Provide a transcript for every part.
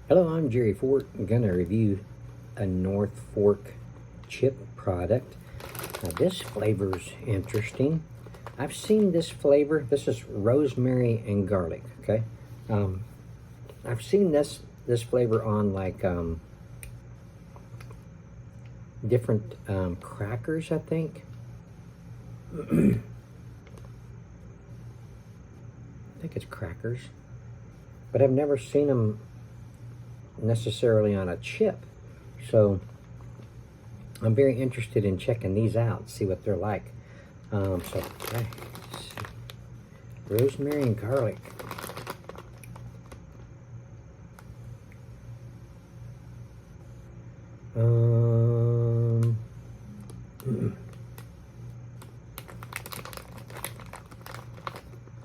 Hello, I'm Jerry Fork. I'm going to review a North Fork chip product. Now this flavor's interesting. I've seen this flavor. This is rosemary and garlic, okay? I've seen this flavor on like different crackers, I think. I think it's crackers. But I've never seen them necessarily on a chip. So I'm very interested in checking these out, see what they're like. Okay, rosemary and garlic.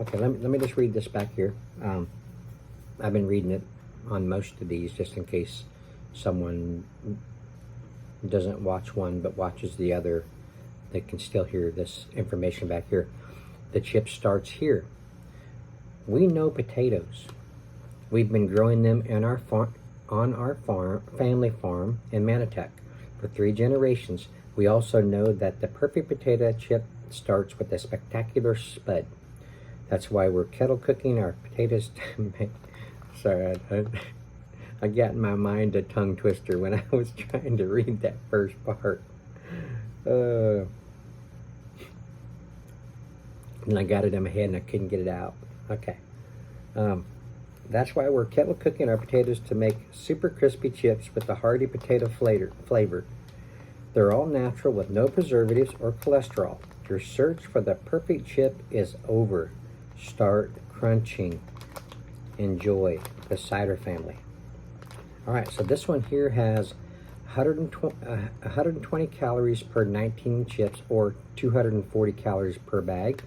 Okay, let me just read this back here. I've been reading it on most of these just in case someone doesn't watch one but watches the other. They can still hear this information back here. The chip starts here. We know potatoes. We've been growing them in our family farm in Manatech for 3 generations. We also know that the perfect potato chip starts with a spectacular spud. That's why we're kettle cooking our potatoes to make... Sorry, I got in my mind a tongue twister when I was trying to read that first part. And I got it in my head and I couldn't get it out. Okay. That's why we're kettle cooking our potatoes to make super crispy chips with the hearty potato flavor. They're all natural with no preservatives or cholesterol. Your search for the perfect chip is over. Start crunching. Enjoy the cider family. All right, so this one here has 120 calories per 19 chips, or 240 calories per bag.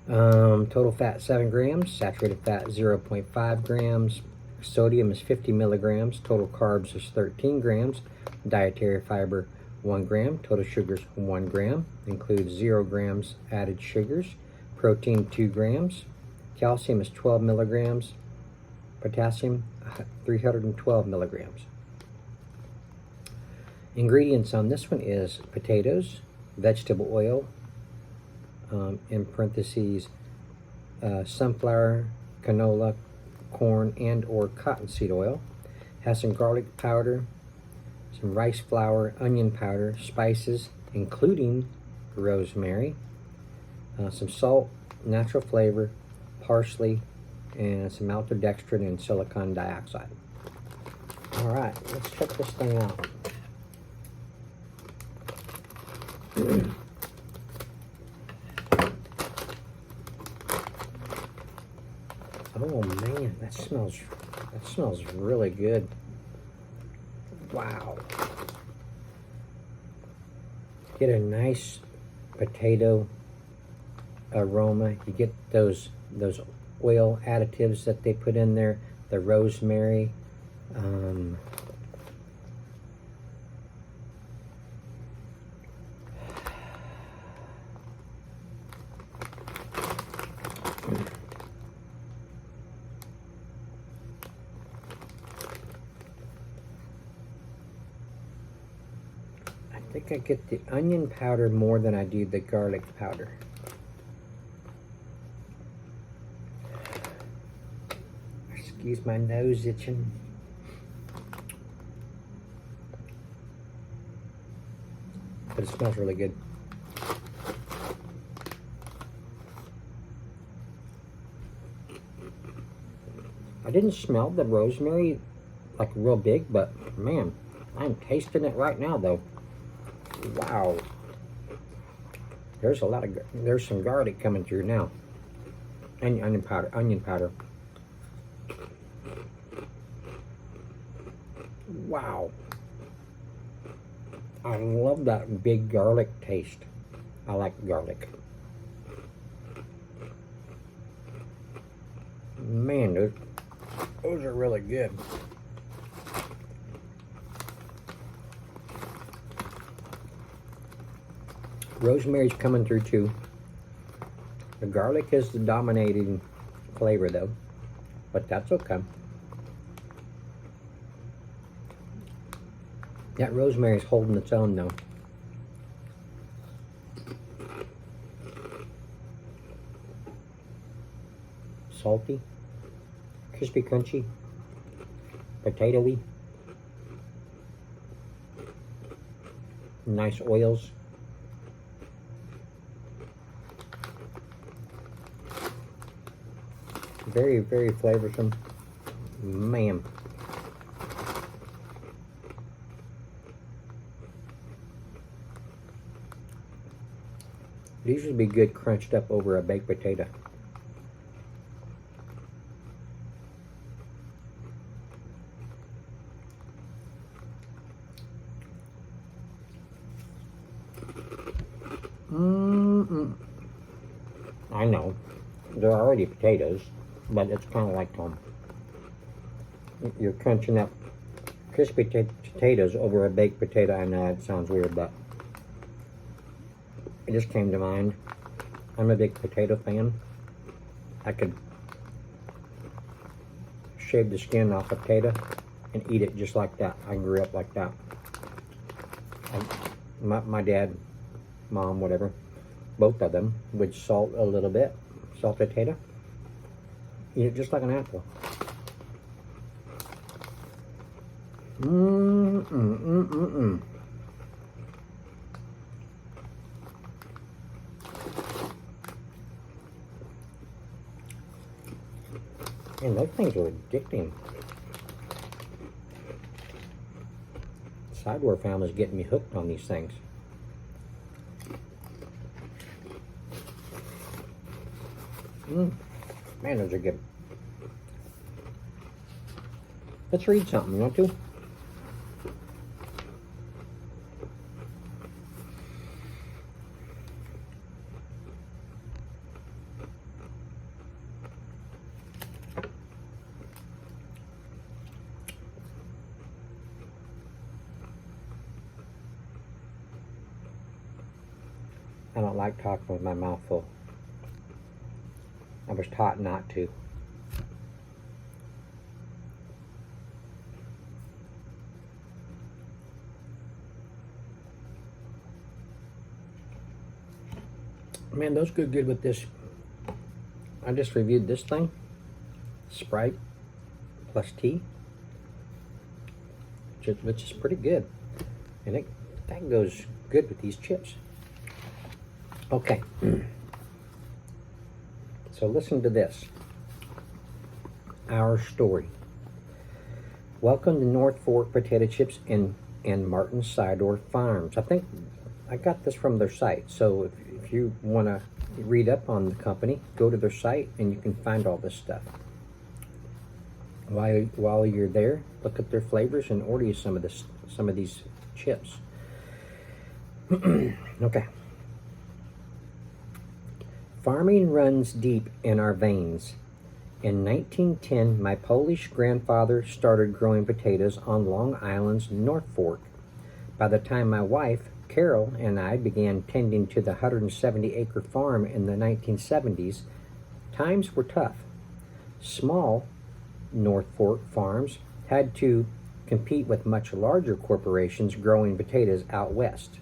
Total fat 7 grams, saturated fat 0.5 grams, sodium is 50 milligrams, total carbs is 13 grams, dietary fiber 1 gram, total sugars 1 gram, includes 0 grams added sugars, protein 2 grams, calcium is 12 milligrams, potassium 312 milligrams. Ingredients on this one is potatoes, vegetable oil, in parentheses, sunflower, canola, corn, and or cottonseed oil. Has some garlic powder, some rice flour, onion powder, spices, including rosemary, some salt, natural flavor, parsley, and some maltodextrin and silicon dioxide. All right, let's check this thing out. Oh man, that smells really good. Wow. Get a nice potato aroma. You get those oil additives that they put in there, the rosemary. I think I get the onion powder more than I do the garlic powder. Excuse my nose itching. But it smells really good. I didn't smell the rosemary like real big, but man, I'm tasting it right now though. Wow. There's some garlic coming through now. Onion powder. Wow. I love that big garlic taste. I like garlic. Man, those are really good. Rosemary's coming through too. The garlic is the dominating flavor though, but that's okay. That rosemary's holding its own though. Salty, crispy, crunchy, potatoey, nice oils. Very, very flavorsome. Man. These would be good crunched up over a baked potato. I know, they're already potatoes, but it's kind of like you're crunching up crispy potatoes over a baked potato. I know it sounds weird, but it just came to mind. I'm a big potato fan. I could shave the skin off a potato and eat it just like that. I grew up like that. My dad, mom, whatever, both of them would salt a little bit, salt potato, eat it just like an apple. And those things are addicting. Sidewar family's getting me hooked on these things. Man, those are good. Let's read something, you want to? I don't like talking with my mouth full. I was taught not to. Man, those go good with this. I just reviewed this thing. Sprite plus tea. Which is pretty good. And that goes good with these chips. Okay. So listen to this. Our story. Welcome to North Fork Potato Chips and Martin Sidor Farms. I think I got this from their site. So if you want to read up on the company, go to their site and you can find all this stuff. While you're there, look at their flavors and order you some of these chips. Okay. Farming runs deep in our veins. In 1910, my Polish grandfather started growing potatoes on Long Island's North Fork. By the time my wife, Carol, and I began tending to the 170-acre farm in the 1970s, times were tough. Small North Fork farms had to compete with much larger corporations growing potatoes out west.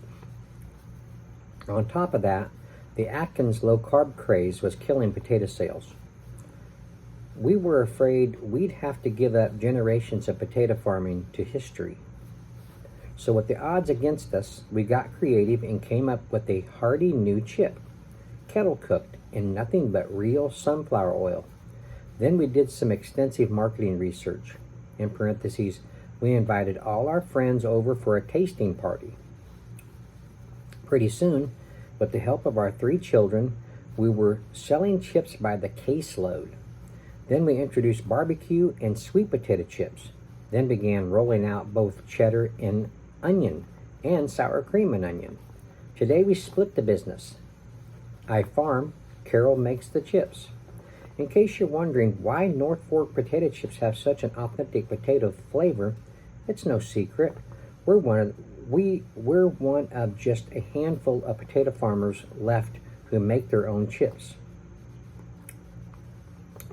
On top of that, the Atkins low-carb craze was killing potato sales. We were afraid we'd have to give up generations of potato farming to history. So with the odds against us, we got creative and came up with a hearty new chip, kettle cooked in nothing but real sunflower oil. Then we did some extensive marketing research. In parentheses, we invited all our friends over for a tasting party. Pretty soon, with the help of our 3 children, we were selling chips by the caseload. Then we introduced barbecue and sweet potato chips, then began rolling out both cheddar and onion and sour cream and onion. Today we split the business. I farm, Carol makes the chips. In case you're wondering why North Fork potato chips have such an authentic potato flavor, it's no secret. We're one of just a handful of potato farmers left who make their own chips.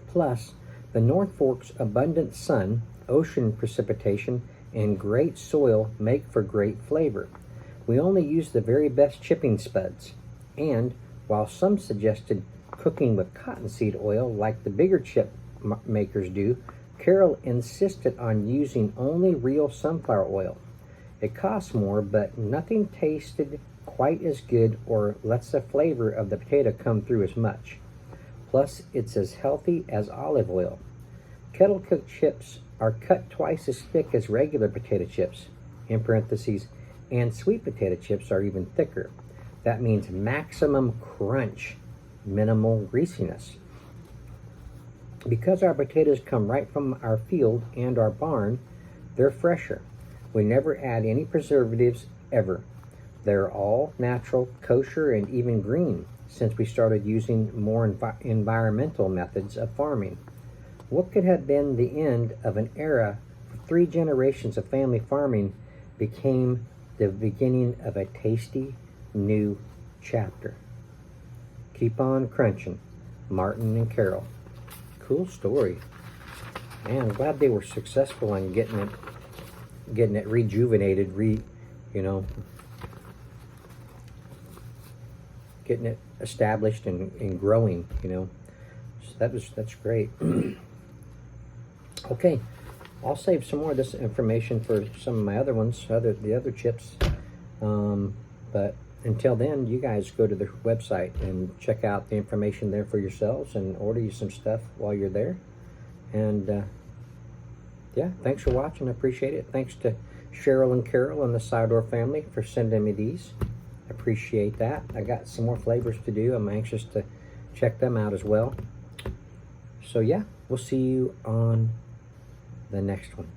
Plus, the North Fork's abundant sun, ocean precipitation, and great soil make for great flavor. We only use the very best chipping spuds. And while some suggested cooking with cottonseed oil like the bigger chip makers do, Carol insisted on using only real sunflower oil. It costs more, but nothing tasted quite as good or lets the flavor of the potato come through as much. Plus, it's as healthy as olive oil. Kettle cooked chips are cut twice as thick as regular potato chips, in parentheses, and sweet potato chips are even thicker. That means maximum crunch, minimal greasiness. Because our potatoes come right from our field and our barn, they're fresher. We never add any preservatives ever. They're all natural, kosher, and even green since we started using more environmental methods of farming. What could have been the end of an era for 3 generations of family farming became the beginning of a tasty new chapter. Keep on crunching, Martin and Carol. Cool story. Man, I'm glad they were successful in getting it rejuvenated, getting it established and growing, So that's great. Okay, I'll save some more of this information for some of my other ones, the other chips. But until then, you guys go to the website and check out the information there for yourselves and order you some stuff while you're there. And yeah, thanks for watching. I appreciate it. Thanks to Cheryl and Carol and the Sidor family for sending me these. I appreciate that. I got some more flavors to do. I'm anxious to check them out as well. So yeah, we'll see you on the next one.